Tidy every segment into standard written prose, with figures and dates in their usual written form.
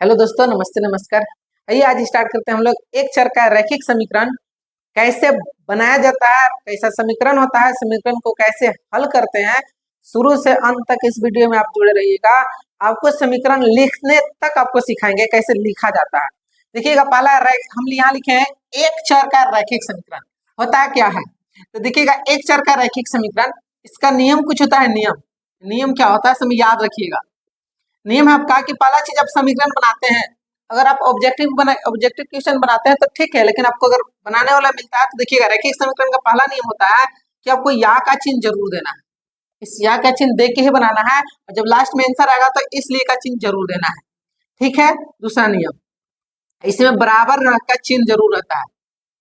Hello दोस्तों, नमस्ते नमस्कार। आइए आज स्टार्ट करते हैं हम लोग एक चर का रैखिक समीकरण कैसे बनाया जाता है, कैसा समीकरण होता है, समीकरण को कैसे हल करते हैं। शुरू से अंत तक इस वीडियो में आप जुड़े रहिएगा। आपको समीकरण लिखने तक आपको सिखाएंगे कैसे लिखा जाता है। देखिएगा, पहला हम यहाँ लिखे हैं एक चर का रैखिक समीकरण होता क्या है। तो देखिएगा, एक चर का रैखिक समीकरण, इसका नियम कुछ होता है। नियम क्या होता है सब याद रखिएगा। नियम है आपका कि पहला चीज आप समीकरण बनाते हैं, अगर आप ऑब्जेक्टिव क्वेश्चन बनाते हैं तो ठीक है, लेकिन आपको अगर बनाने वाला मिलता है तो देखिएगा, रैखिक समीकरण का पहला नियम होता है कि आपको या का चिन्ह जरूर देना है। इस या का चिन्ह दे के ही बनाना है, और जब लास्ट में आंसर आएगा तो इसलिए का चिन्ह जरूर देना है। ठीक है। दूसरा नियम, इसमें बराबर का चिन्ह जरूर रहता है।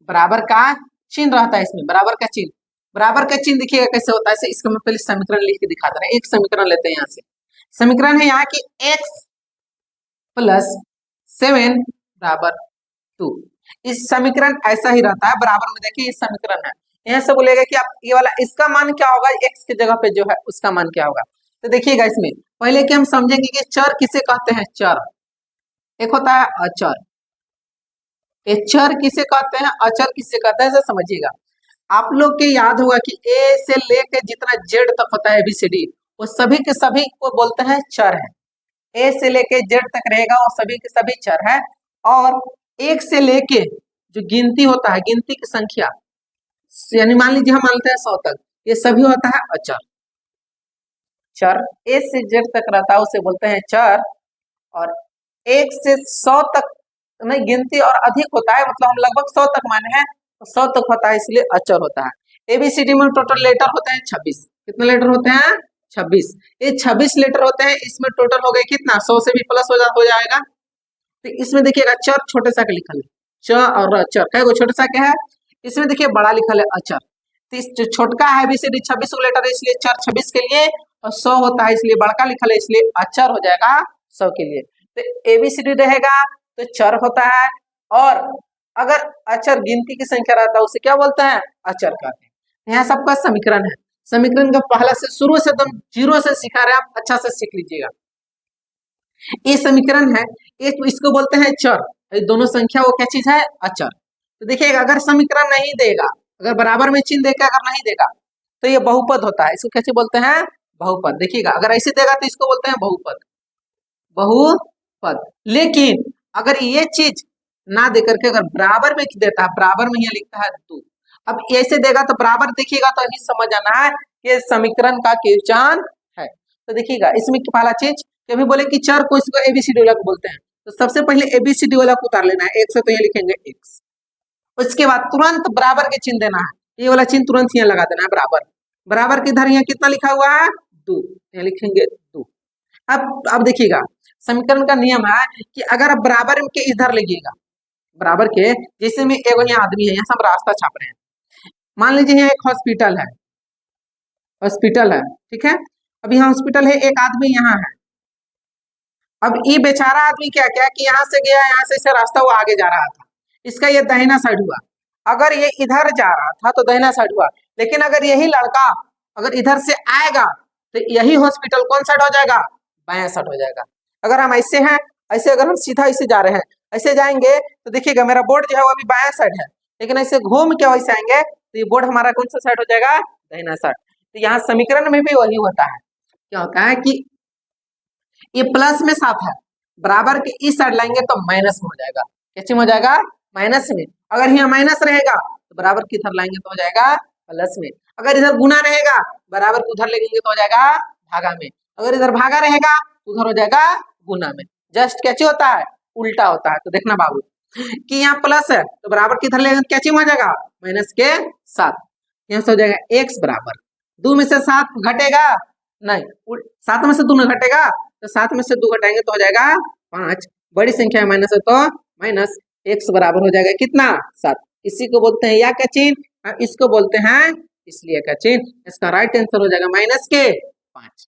बराबर का चिन्ह रहता है इसमें, बराबर का चिन्ह। बराबर का चिन्ह देखिएगा कैसे होता है, इसका मैं पहले समीकरण लिख के दिखा दे रहे हैं। एक समीकरण लेते हैं यहाँ से। समीकरण है यहाँ की x + 7 = 2। इस समीकरण ऐसा ही रहता है, बराबर में देखिए इस समीकरण है। यहाँ से बोलेगा कि आप ये वाला इसका मान क्या होगा, x की जगह पे जो है उसका मान क्या होगा। तो देखिएगा, इसमें पहले कि हम समझेंगे कि चर किसे कहते हैं। चर एक होता है अचर। ये चर किसे कहते हैं, अचर किसे कहते हैं, ऐसा समझिएगा। आप लोग के याद होगा कि a से लेके जितना z तक होता है ABCD, वो सभी के सभी को बोलते हैं चर है। ए से लेके जेड तक रहेगा, वो सभी के सभी चर है। और एक से लेके जो गिनती होता है, गिनती की संख्या, यानी मान लीजिए हम मानते हैं 100 तक, ये सभी होता है अचर। चर ए से जेड तक रहता है उसे बोलते हैं चर। और 1 से 100 तक नहीं, गिनती और अधिक होता है, मतलब हम लगभग 100 तक माने हैं, तो 100 तक होता है इसलिए अचर होता है। ABCD में टोटल लेटर होते हैं 26। कितने लेटर होते हैं? 26। ये 26 लेटर होते हैं। इसमें टोटल हो गए कितना, 100 से भी प्लस हो जाएगा। तो इसमें देखिएगा चर छोटे सा का लिखल है, च और चर क्या है, छोटे सा क्या है। इसमें देखिए बड़ा लिखल है अचर। तो इस जो छोटका है ABCD 26 लेटर है इसलिए चर 26 के लिए, और 100 होता है इसलिए बड़का लिखल है इसलिए अचर हो जाएगा 100 के लिए। तो ABCD रहेगा तो चर होता है, और अगर अचर गिनती की संख्या रहता है उसे क्या बोलते हैं, अचर कहते हैं। यहाँ सबका समीकरण है। समीकरण का पहला से शुरू से एकदम जीरो से सिखा रहे हैं, आप अच्छा से सीख लीजिएगा। ये समीकरण है, इसको बोलते हैं चर। ये दोनों संख्या वो क्या चीज है, अचर। तो देखिएगा, अगर समीकरण नहीं देगा, अगर बराबर में चिन्ह देकर अगर नहीं देगा तो ये बहुपद होता है। इसको कैसे बोलते हैं, बहुपद। देखिएगा, अगर ऐसे देगा तो इसको बोलते हैं बहुपद, बहुपद। लेकिन अगर ये चीज ना देकर के अगर बराबर में देता है, बराबर में यहाँ लिखता है 2, अब ऐसे देगा तो बराबर देखिएगा तो यही समझ आना है कि समीकरण का क्वेश्चन है। तो देखिएगा, इसमें पहला चीज कभी बोले कि चर को इसको ABCD वाला को बोलते हैं, तो सबसे पहले ABCD वाला को उतार लेना है। एक से तो ये लिखेंगे x, उसके बाद तुरंत बराबर के चिन्ह देना है। ये वाला चिन्ह तुरंत यहाँ लगा देना है, बराबर। बराबर के इधर यहाँ कितना लिखा हुआ है, 2, यहाँ लिखेंगे 2। अब देखिएगा, समीकरण का नियम है कि अगर आप बराबर के इधर लिखिएगा, बराबर के, जैसे में एगो यहाँ आदमी है, यहाँ सब रास्ता छाप रहे हैं। मान लीजिए यहाँ एक हॉस्पिटल है, ठीक है। अब यहाँ हॉस्पिटल है, एक आदमी यहाँ है। अब ये बेचारा आदमी क्या क्या कि यहाँ से गया, यहाँ से रास्ता वो आगे जा रहा था, इसका ये दाहिना साइड हुआ। अगर ये इधर जा रहा था तो दाहिना साइड हुआ, लेकिन अगर यही लड़का अगर इधर से आएगा तो यही हॉस्पिटल कौन साइड हो जाएगा, बायां साइड हो जाएगा। अगर हम ऐसे हैं, ऐसे अगर हम सीधा ऐसे जा रहे हैं, ऐसे जाएंगे तो देखिएगा मेरा बोर्ड जो है वो भी बायां साइड है, लेकिन ऐसे घूम के वैसे आएंगे तो ये बोर्ड हमारा कौन सा साइड हो जाएगा, दाहिना साइड। तो यहाँ समीकरण में भी वही होता है। क्या होता है कि ये प्लस में साथ है, बराबर के इस साइड लाएंगे तो माइनस में हो जाएगा। कैसे हो जाएगा, माइनस में। अगर यहाँ माइनस रहेगा तो बराबर की इधर लाएंगे तो हो जाएगा प्लस में। अगर इधर गुना रहेगा, बराबर को उधर लेंगे तो हो जाएगा भागा में। अगर इधर भागा रहेगा तो उधर हो जाएगा गुना में। जस्ट कैसे होता है, उल्टा होता है। तो देखना बाबू कि यहाँ प्लस है तो बराबर की इधर लेंगे तो कैसे हो जाएगा, माइनस के साथ। यहाँ से हो जाएगा x बराबर 2 में से 7 घटेगा, नहीं 7 में से 2 नहीं घटेगा, तो 7 में से 2 घटाएंगे तो हो जाएगा 5। बड़ी संख्या माइनस है तो माइनस, x बराबर हो जाएगा कितना, 7। इसी को बोलते हैं या का चिन्ह, इसको बोलते हैं इसलिए का चिन्ह। इसका राइट आंसर हो जाएगा माइनस के 5।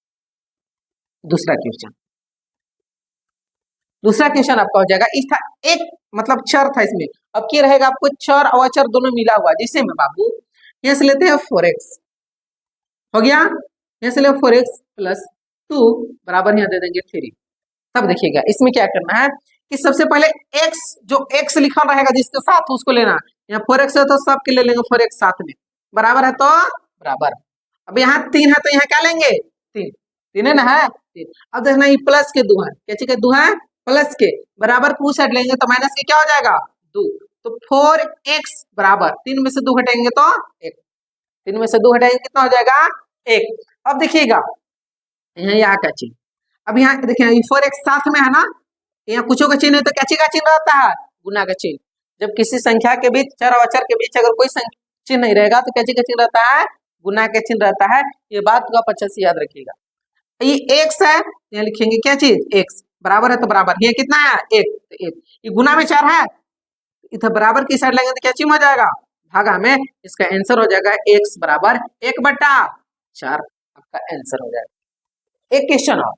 दूसरा क्वेश्चन आपका हो जाएगा, इस था एक मतलब चर था इसमें, अब क्या रहेगा आपको, चर और अचर दोनों मिला हुआ, जिसे में बाबू यहाँ से लेते हैं 4x हो गया, यहाँ से ले 4x + 2 बराबर यहाँ दे देंगे 3। तब देखिएगा इसमें क्या करना है, कि सबसे पहले x जो x लिखा रहेगा जिसके साथ उसको लेना, यहाँ 4x है तो सबके ले लेंगे 4x साथ में, बराबर है तो बराबर। अब यहाँ 3 है तो यहाँ क्या लेंगे 3, 3 है ना, है 3। अब देखना ये प्लस के 2 है, क्या चीज के 2 है प्लस के, बराबर को साइड लेंगे तो माइनस के क्या हो जाएगा 2, तो 4x बराबर 3 में से 2 घटाएंगे तो 1, 3 में से 2 घटाएंगे कितना हो जाएगा 1। अब देखिएगा यहाँ क्या चीज, अब यहाँ देखिए 4x साथ में है ना, यहाँ कुछ का चिन्ह है तो क्या का चिन्ह रहता है गुना का चिन्ह। जब किसी संख्या के बीच चर और अचर के बीच अगर कोई चिन्ह नहीं रहेगा तो क्या का चिन्ह रहता है गुना का चिन्ह रहता है। ये बात को आप अच्छे से याद रखिएगा। ये x है, यहाँ लिखेंगे क्या चीज x, बराबर है तो बराबर, ये कितना है 1, तो 1, ये गुना में 4 है, इधर बराबर की साइड लगेंगे तो क्या चिन्ह हो जाएगा भागा में, इसका आंसर हो जाएगा x बराबर 1/4, आपका आंसर हो जाएगा। एक क्वेश्चन और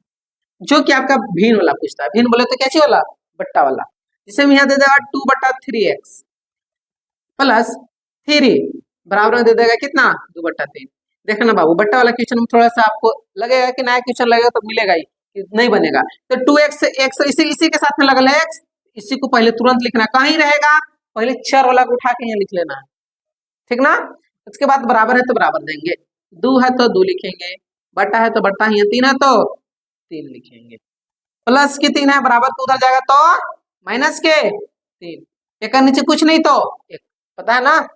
जो कि आपका भिन्न वाला पूछता है, भिन्न बोले तो क्या वाला बट्टा वाला, जिसे हम यहाँ दे देगा 2/3x प्लस 3 बराबर दे देगा कितना 2/3। देखना बाबू बट्टा वाला क्वेश्चन में थोड़ा सा आपको लगेगा कि नया क्वेश्चन लगेगा तो मिलेगा ही, नहीं बनेगा। तो 2x x इसी के साथ में लगल है x, इसी को पहले तुरंत लिखना, कहीं रहेगा पहले चर वाला को उठा के यहाँ लिख लेना है, ठीक ना। उसके बाद बराबर है तो बराबर देंगे, 2 है तो 2 लिखेंगे, बट्टा है तो बट्टा, यहाँ 3 है तो 3 लिखेंगे, प्लस की 3 है बराबर को उधर जाएगा तो माइनस के 3, एक नीचे कुछ नहीं तो 1, पता है ना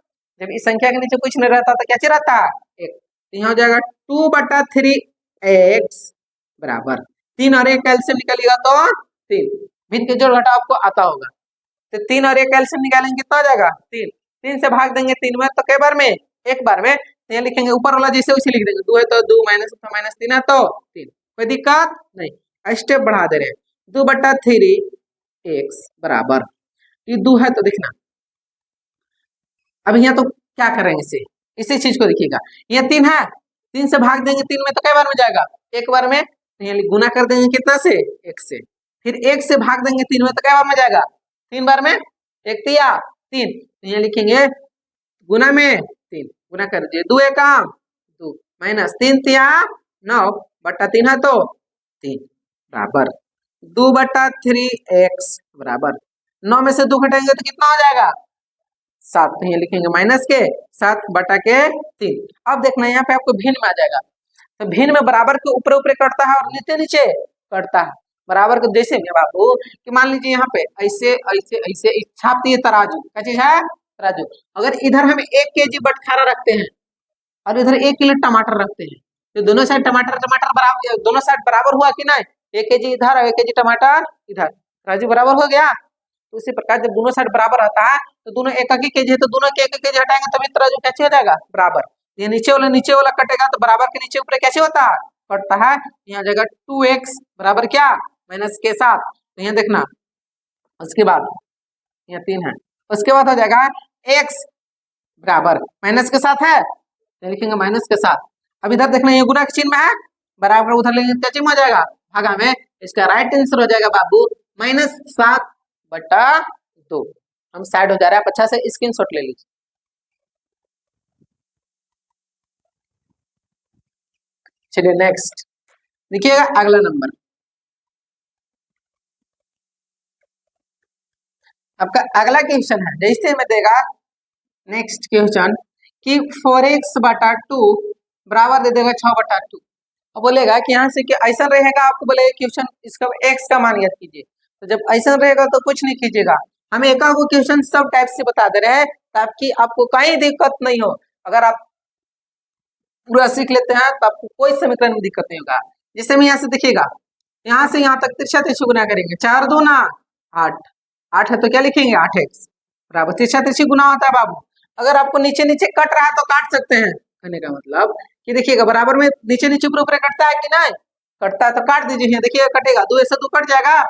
जब इस संख्या के नीचे कुछ नहीं रहता तो क्या रहता है 1, तो यहाँ हो जाएगा 2/3x बराबर 3 और 1 कैल्शियम निकलेगा तो 3, भिन्न के जोड़ घटाव आपको आता होगा, तो 3 और 1 कैल्शियम निकालेंगे कितना हो जाएगा 3, 3 से भाग देंगे 3 में तो कई बार में एक बार में, तो यहाँ लिखेंगे ऊपर वाला जैसे उसे लिख देंगे, 2 है तो 2 माइनस 3 है तो 3, कोई दिक्कत नहीं। स्टेप बढ़ा दे रहे हैं, 2/3x बराबर, ये 2 है तो देखना अब यहाँ तो क्या करेंगे इसे, इसी चीज को देखिएगा, ये 3 है 3 से भाग देंगे 3 में तो कई बार में जाएगा एक बार में, तो यहाँ गुना कर देंगे कितना से 1 से, फिर 1 से भाग देंगे 3 में तो कई बार में जाएगा 3 बार में, 1 तिया 3, तो यहाँ लिखेंगे गुना में 3, गुना कर दीजिए 2 एकम 2 माइनस 3 तिया 9 बट्टा 3 है तो 3 बराबर 2/3x बराबर 9 में से 2 घटाएंगे तो कितना हो जाएगा 7, तो यहाँ लिखेंगे माइनस के 7/3। अब देखना यहाँ पे आपको भिन्न में आ जाएगा, तो भिन्न में बराबर के ऊपर ऊपर कटता है और नीचे नीचे कटता है, बराबर को जैसे में बाबू कि मान लीजिए यहाँ पे ऐसे ऐसे ऐसे छापती है तराजू, क्या चीज है तराजू, अगर इधर हम 1 kg बटखारा रखते हैं और इधर 1 किलो टमाटर रखते हैं, तो दोनों साइड टमाटर बराबर, दोनों साइड बराबर हुआ कि नहीं, 1 kg इधर और 1 kg टमाटर इधर, तराजू बराबर हो गया। तो उसी प्रकार जब दोनों साइड बराबर आता है तो दोनों 1 kg है तो दोनों के 1 kg हटाएंगे तभी तराजू कैसे हो जाएगा बराबर, ये नीचे वाला कटेगा तो बराबर के नीचे ऊपर कैसे होता है कटता है, यहाँ जगह 2x बराबर क्या माइनस के 7, तो यहाँ देखना उसके बाद यहाँ 3 है, उसके बाद हो जाएगा x बराबर माइनस के 7 है, लिखेंगे माइनस के 7। अब इधर देखना ये गुना के चिन्ह में है, बराबर उधर लेंगे क्या चिन्ह हो जाएगा भागा में, इसका राइट आंसर हो जाएगा बाबू -7/2। हम साइड हो जा रहे हैं, आप अच्छा से स्क्रीनशॉट ले लीजिए। चलिए नेक्स्ट देखिएगा अगला नंबर आपका अगला क्वेश्चन है, जैसे में देगा नेक्स्ट क्वेश्चन कि 4x/2 बराबर दे देगा 6/2, अब बोलेगा कि यहाँ से कि ऐसा रहेगा, आपको बोलेगा क्वेश्चन इसका x का मान याद कीजिए, तो जब ऐसा रहेगा तो कुछ नहीं कीजिएगा, हम एक क्वेश्चन सब टाइप से बता दे रहे हैं ताकि आपको कहीं दिक्कत नहीं हो, अगर आप पूरा सीख लेते हैं तो आपको कोई समीकरण में दिक्कत नहीं होगा। जैसे में यहाँ से देखिएगा, यहाँ से यहाँ तक तिरछा तिरछी गुना करेंगे, 4 दूना 8, 8 है तो क्या लिखेंगे 8x बराबर, तिरछा तिरछी गुना होता है बाबू, अगर आपको नीचे नीचे कट रहा है तो काट सकते हैं, कहने का मतलब कि देखिएगा बराबर में नीचे नीचे ऊपर ऊपर कटता है कि नहीं, कटता है तो काट दीजिए, देखिएगा कटेगा 2 से 2 कट जाएगा,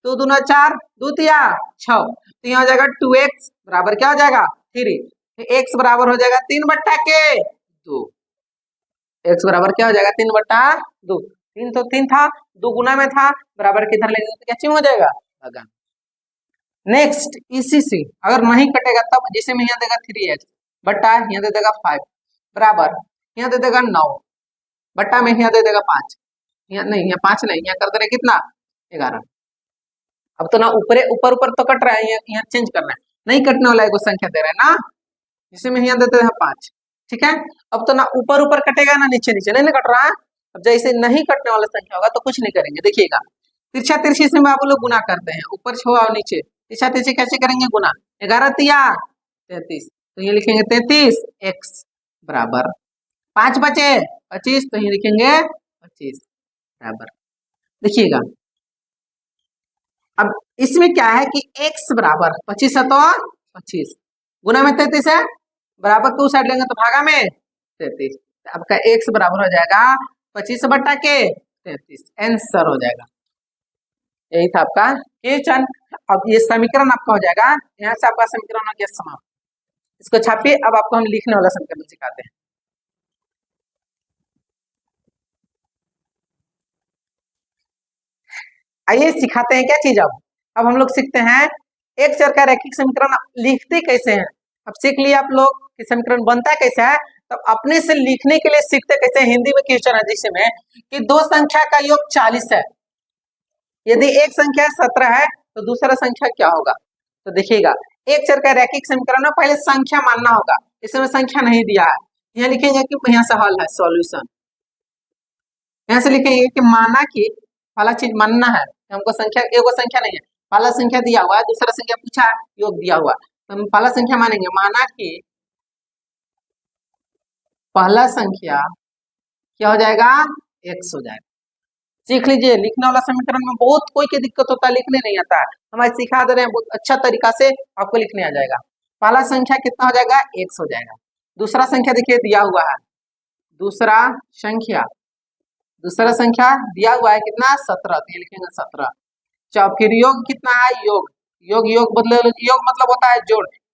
2 दूना 4 2 तिया 6, तो यहाँ हो जाएगा 2x बराबर क्या हो जाएगा 3, x बराबर हो जाएगा 3/2, x बराबर क्या हो जाएगा 3/2, 3 तो 3 था 2 गुना में था, बराबर किधर लेंगे तो क्या चिन्ह हो जाएगा भागा। नेक्स्ट इसी से अगर नहीं कटेगा तब जैसे में यहाँ देगा 3x बट्टा यहाँ दे देगा 5 बराबर यहाँ दे देगा 9 बट्टा में यहाँ दे देगा 5, यहाँ नहीं यहाँ 5 नहीं, यहाँ कर दे रहे कितना 11, अब तो ना ऊपर ऊपर ऊपर तो कट रहा है, यहाँ चेंज करना है, नहीं कटने वाला है संख्या दे रहा है ना, जिसमें यहाँ देते हैं 5। ठीक है, अब तो ना ऊपर ऊपर कटेगा ना नीचे नीचे, नहीं कट रहा है। अब जैसे नहीं कटने वाला संख्या होगा तो कुछ नहीं करेंगे, देखिएगा तिरछा तिरछी से आप लोग गुना करते हैं, ऊपर 6 और नीचे तिरछा तिरछी कैसे करेंगे गुना, 11 तिया 33, तो ये लिखेंगे 33 x बराबर 5 बचे 25, तो ये लिखेंगे 25 बराबर। देखिएगा अब इसमें क्या है कि x बराबर 25 है तो 25 गुना में 33 है, बराबर को साइड लेंगे तो भागा में 33, आपका x बराबर हो जाएगा 25 बटा के 33, आंसर हो जाएगा। यही था आपका क्वेश्चन। अब ये समीकरण आपका हो जाएगा, यहाँ से आपका समीकरण हो गया समाप्त। इसको छापिए, अब आपको हम लिखने वाला समीकरण सिखाते हैं। आइए सिखाते हैं क्या चीज। अब हम लोग सीखते हैं एक चर का रैखिक समीकरण लिखते कैसे हैं। अब सीख लिया आप लोग कि समीकरण बनता कैसे है, तब अपने से लिखने के लिए सीखते कैसे हैं। हिंदी में क्वेश्चन है जिसमें कि दो संख्या का योग 40 है, यदि एक संख्या 17 है तो दूसरा संख्या क्या होगा। तो देखिएगा एक चर का रैखिक समीकरण में पहले संख्या मानना होगा, इसमें संख्या नहीं दिया है, यहाँ लिखेंगे कि यहाँ से हल है सॉल्यूशन, यहाँ से लिखेंगे कि माना कि पहला चीज मानना है, हमको संख्या एगो संख्या नहीं है, पहला संख्या दिया हुआ है, दूसरा संख्या पूछा है, योग दिया हुआ, तो हम पहला संख्या मानेंगे, माना कि पहला संख्या क्या हो जाएगा x हो जाएगा। सीख लीजिए, लिखने वाला समीकरण में बहुत कोई की दिक्कत होता है, लिखने नहीं आता है, हमारे सिखा दे रहे हैं बहुत अच्छा तरीका से, आपको लिखने आ जाएगा। पहला संख्या कितना हो जाएगा x हो जाएगा, दूसरा संख्या देखिए दिया हुआ है, दूसरा संख्या दिया हुआ है कितना 17, तो ये लिखेंगे 17। फिर योग कितना है, योग योग मतलब होता है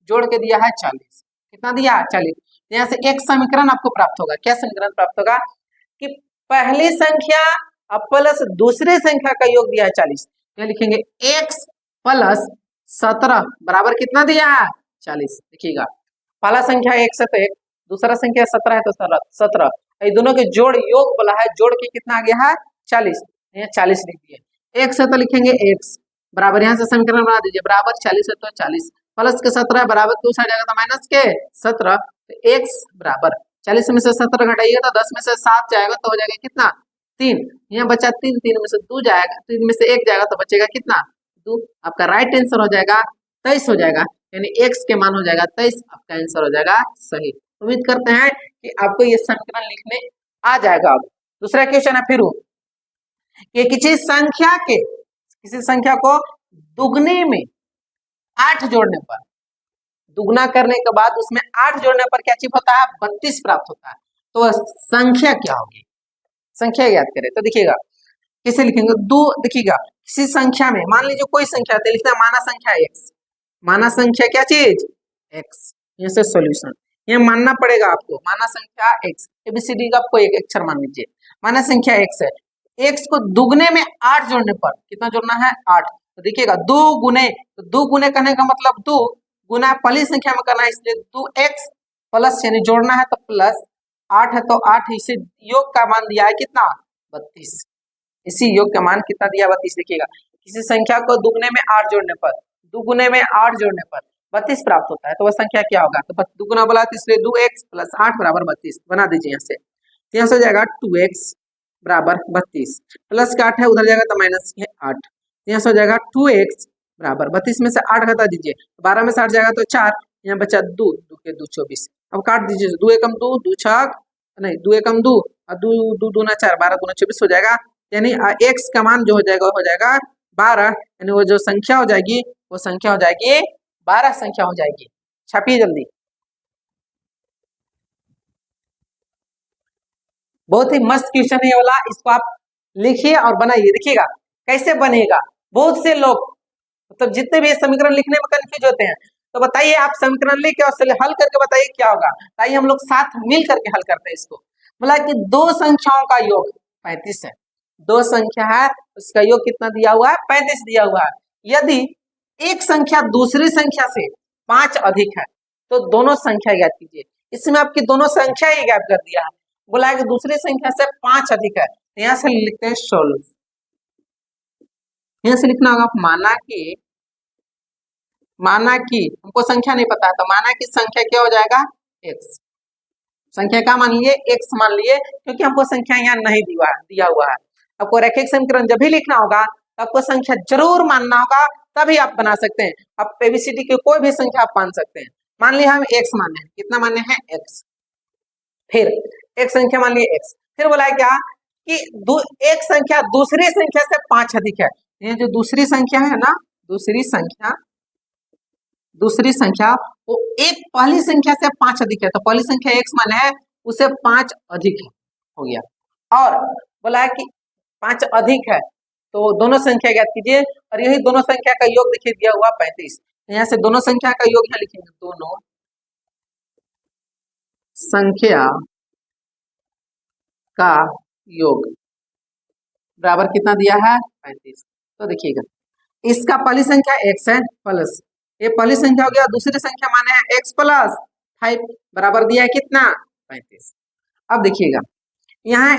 जोड़ के दिया है 40, कितना दिया है 40। यहाँ से एक समीकरण आपको प्राप्त होगा, क्या समीकरण प्राप्त होगा कि पहली संख्या प्लस दूसरे संख्या का योग दिया है 40, तो लिखेंगे x प्लस 17 बराबर कितना दिया है 40। देखिएगा पहला संख्या x है तो एक, दूसरा संख्या 17 है तो 17, ये दोनों के जोड़ योग बोला है, जोड़ के कितना आ गया है 40, यहाँ 40 लिख दिए। x है तो लिखेंगे x बराबर, यहाँ से समीकरण बना दीजिए, बराबर 40 है तो 40 प्लस के 17 बराबर को साइड जाएगा तो माइनस के 17, तो x बराबर 40 में से 17 घटाइएगा तो 10 में से 7 जाएगा तो हो जाएगा कितना 3, यहाँ बचा 3, 3 में से 2 जाएगा, 3 में से 1 जाएगा तो बचेगा कितना 2, आपका राइट आंसर हो जाएगा 23 हो जाएगा, यानी x के मान हो जाएगा 23, आपका आंसर हो जाएगा सही। उम्मीद करते हैं कि आपको ये समीकरण लिखने आ जाएगा। अब दूसरा क्वेश्चन है फिर कि किसी संख्या को दुगने में 8 जोड़ने पर, दुगना करने के बाद उसमें 8 जोड़ने पर क्या चीज होता है 32 प्राप्त होता है, तो संख्या क्या होगी, संख्या याद करें। तो देखिएगा कैसे लिखेंगे, देखिएगा किसी संख्या में मान लीजिए कोई संख्या है, लिखना माना संख्या x, माना संख्या क्या चीज x, यहाँ से सॉल्यूशन ये मानना पड़ेगा आपको, माना संख्या x, एबीसीडी का आपको एक अक्षर मान लीजिए, माना संख्या x है, x को दुगने में 8 जोड़ने पर कितना जोड़ना है 8, तो देखिएगा 2 गुने, तो 2 गुने करने का मतलब 2 गुना पहली संख्या में करना है, इसलिए 2x प्लस यानी जोड़ना है तो प्लस 8 है तो 8, इसे योग का मान दिया है कितना 32, इसी योग का मान कितना दिया 32। देखिएगा किसी संख्या को दुगने में 8 जोड़ने पर, दुगुने में 8 जोड़ने पर 32 प्राप्त होता है, तो वह संख्या क्या होगा, तो दुगुना बोला तो इसलिए 2x प्लस 8 बराबर 32 बना दीजिए, यहाँ से तो यहाँ से हो जाएगा 2x बराबर 32, प्लस का 8 है उधर जाएगा तो माइनस के 8, यहाँ से हो जाएगा 2x बराबर 32 में से 8 घटा दीजिए, 12 में से 8 जाएगा तो 4, यहाँ बचा 2, 2 के 2 24, अब काट दीजिए 2 एकम 2, 2 छक नहीं 2 एकम 2 और 2 2 दूना 4, 12 दूना 24 हो जाएगा, यानी x का मान जो हो जाएगा 12, यानी वो जो संख्या हो जाएगी वो संख्या हो जाएगी 12 संख्या हो जाएगी। छापिए जल्दी, बहुत ही मस्त क्वेश्चन है ये वाला, इसको आप लिखिए और बनाइए। देखिएगा कैसे बनेगा, बहुत से लोग मतलब जितने भी समीकरण लिखने में कंफ्यूज होते हैं, तो बताइए आप समीकरण लिख के और हल करके बताइए क्या होगा, ताकि हम लोग साथ मिल करके हल करते हैं इसको। बोला कि दो संख्याओं का योग 35 है, दो संख्या है उसका योग कितना दिया हुआ है 35 दिया हुआ है, यदि एक संख्या दूसरी संख्या से 5 अधिक है तो दोनों संख्या ज्ञात कीजिए। इसमें आपकी दोनों संख्या ही ज्ञात कर दिया है, बोला है कि दूसरी संख्या से 5 अधिक है, तो यहाँ से लिखते हैं 16, यहाँ से लिखना होगा माना कि हमको संख्या नहीं पता है तो माना कि संख्या क्या हो जाएगा x। संख्या का मान लिए x मान लिए, क्योंकि हमको संख्या यहाँ नहीं दिया हुआ है। आपको रैखिक समीकरण जब भी लिखना होगा तो आपको संख्या जरूर मानना होगा, तभी आप बना सकते हैं। आप एबीसीडी की कोई भी संख्या आप मान सकते हैं। मान लिया हम x माने, कितना माने हैं x, फिर एक संख्या मान लिए x, फिर बोला है क्या कि एक संख्या दूसरी संख्या से 5 अधिक है। ये जो दूसरी संख्या है ना, दूसरी संख्या वो एक पहली संख्या से 5 अधिक है, तो पहली संख्या x माने है उसे 5 अधिक हो गया। और बोला है कि 5 अधिक है तो दोनों संख्या ज्ञात कीजिए, और यही दोनों संख्या का योग देखिए दिया हुआ 35। यहाँ से दोनों संख्या का योग यहाँ लिखेंगे, दोनों संख्या का योग बराबर कितना दिया है 35। तो देखिएगा इसका पहली संख्या x है प्लस, ये पहली संख्या हो गया, दूसरी संख्या माने है x प्लस 5 बराबर दिया है कितना 35। अब देखिएगा यहाँ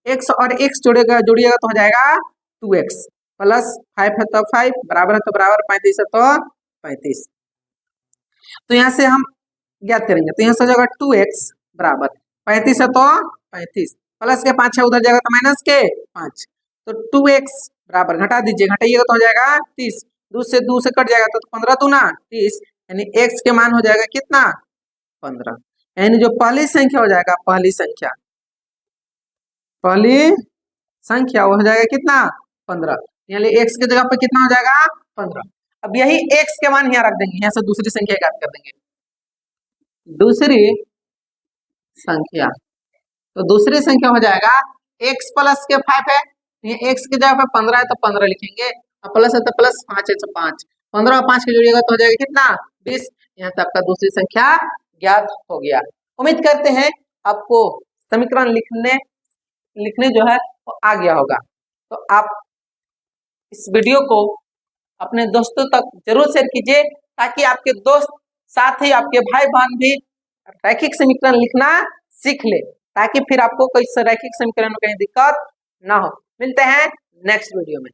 x और x जोड़िएगा तो हो जाएगा 2x प्लस 5 है तो 5 बराबर है तो बराबर 35 है तो 35। तो यहाँ से हम ज्ञात करेंगे तो यहाँ से हो जाएगा 2x बराबर 35 है तो 35 प्लस के 5 है उधर जाएगा तो माइनस के 5, तो 2x बराबर घटा दीजिए, घटाइएगा तो हो जाएगा 30, 2 से कट जाएगा तो 15 दूना 30, यानी x के मान हो जाएगा कितना 15। यानी जो पहली संख्या हो जाएगा पहली संख्या वो हो जाएगा कितना 15, यानी x की जगह पर कितना हो जाएगा 15। अब यही x के मान यहाँ रख देंगे, यहाँ से दूसरी संख्या ज्ञात कर देंगे। दूसरी संख्या, तो दूसरी संख्या हो जाएगा x प्लस के 5 है, ये x की जगह पर 15 है तो 15 लिखेंगे, और प्लस है तो प्लस 5 है तो 5, 15 और 5 के जोड़िएगा तो हो जाएगा कितना 20। यहाँ से आपका दूसरी संख्या ज्ञात हो गया। उम्मीद करते हैं आपको समीकरण लिखने जो है वो आ गया होगा। तो आप इस वीडियो को अपने दोस्तों तक जरूर शेयर कीजिए, ताकि आपके दोस्त साथ ही आपके भाई बहन भी रैखिक समीकरण लिखना सीख ले, ताकि फिर आपको कोई रैखिक समीकरण में कहीं दिक्कत ना हो। मिलते हैं नेक्स्ट वीडियो में।